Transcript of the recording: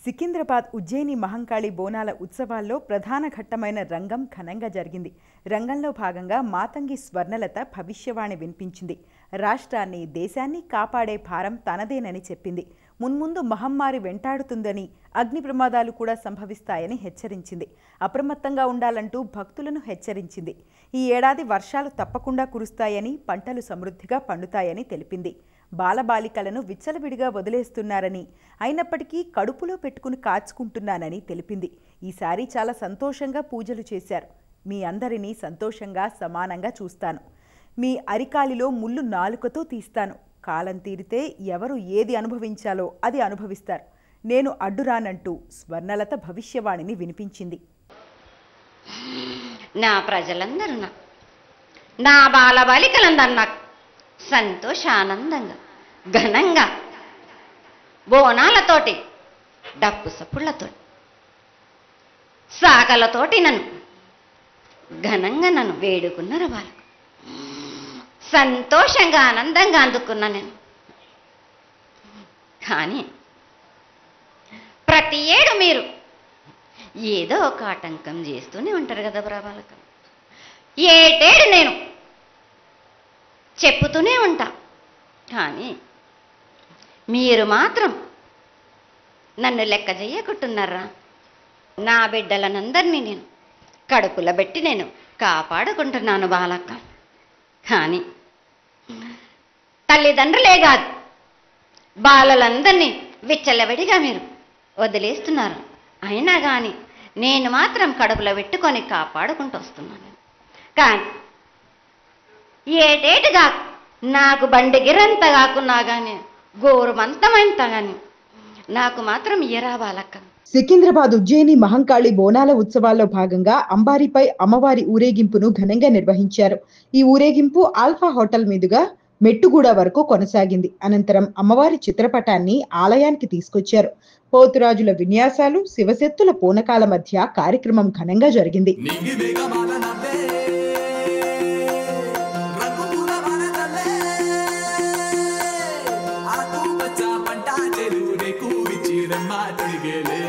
సికింద్రాబాద్ ఉజ్జయిని మహంకాళి బోనాల ఉత్సవాల్లో ప్రధాన ఘట్టమైన రంగం ఘనంగా జరిగింది. రంగంలో భాగంగా మాతంగి స్వర్ణలత భవిష్యవాణి వినిపించింది. రాష్ట్రాన్ని, దేశాన్ని కాపాడే భారం తనదేనని చెప్పింది. మున్ముందు మహమ్మారి వెంటాడుతుందని, అగ్ని ప్రమాదాలు కూడా సంభవిస్తాయని హెచ్చరించింది. అప్రమత్తంగా ఉండాలంటూ భక్తులను హెచ్చరించింది. ఈ ఏడాది వర్షాలు తప్పకుండా కురుస్తాయని, పంటలు సమృద్ధిగా పండుతాయని తెలిపింది. బాలబాలికలను విచ్చలవిడిగా వదిలేస్తున్నారని, అయినప్పటికీ కడుపులో పెట్టుకుని కాచుకుంటున్నానని తెలిపింది. ఈసారి చాలా సంతోషంగా పూజలు చేశారు. మీ అందరినీ సంతోషంగా, సమానంగా చూస్తాను. మీ అరికాలిలో ముళ్ళు నాలుకతో తీస్తాను. కాలం తీరితే ఎవరు ఏది అనుభవించాలో అది అనుభవిస్తారు. నేను అడ్డురానంటూ స్వర్ణలత భవిష్యవాణిని వినిపించింది. నా ప్రజలందరూ నా బాలబాలికలందరూ నాకు సంతోషానందంగా, ఘనంగా, బోనాలతోటి, డప్పు సప్పుళ్లతో, సాకలతోటి నన్ను ఘనంగా నన్ను వేడుకున్నారు. వాళ్ళకు సంతోషంగా, ఆనందంగా అందుకున్నా నేను. కానీ ప్రతి ఏడు మీరు ఏదో ఒక ఆటంకం చేస్తూనే ఉంటారు కదా బాలక. ఏటేడు నేను చెప్పుతూనే ఉంటా. కానీ మీరు మాత్రం నన్ను లెక్క చేయకుంటున్నారా? నా బిడ్డలనందరినీ నేను కడుపులో పెట్టి నేను కాపాడుకుంటున్నాను బాలక్క. కానీ తల్లిదండ్రులే కాదు, బాలలందరినీ విచ్చలవిడిగా మీరు వదిలేస్తున్నారు. అయినా కానీ నేను మాత్రం కడుపులో పెట్టుకొని కాపాడుకుంటూ వస్తున్నాను. కానీ ఏటేటుగా నాకు బండి గిరంత కాకున్నా కానీ, గోరుమంతమంత కానీ నాకు మాత్రం ఇయరా బాలక్క. సికింద్రాబాద్ ఉజ్జయిని మహంకాళి బోనాల ఉత్సవాల్లో భాగంగా అంబారిపై అమ్మవారి ఊరేగింపును ఘనంగా నిర్వహించారు. ఈ ఊరేగింపు ఆల్ఫా హోటల్ మీదుగా మెట్టుగూడ వరకు కొనసాగింది. అనంతరం అమ్మవారి చిత్రపటాన్ని ఆలయానికి తీసుకొచ్చారు. పోతురాజుల విన్యాసాలు, శివశక్తుల పూనకాల మధ్య కార్యక్రమం ఘనంగా జరిగింది. పంట చెరువు రేకు విచ్చిరమ్మ తొడిగేలే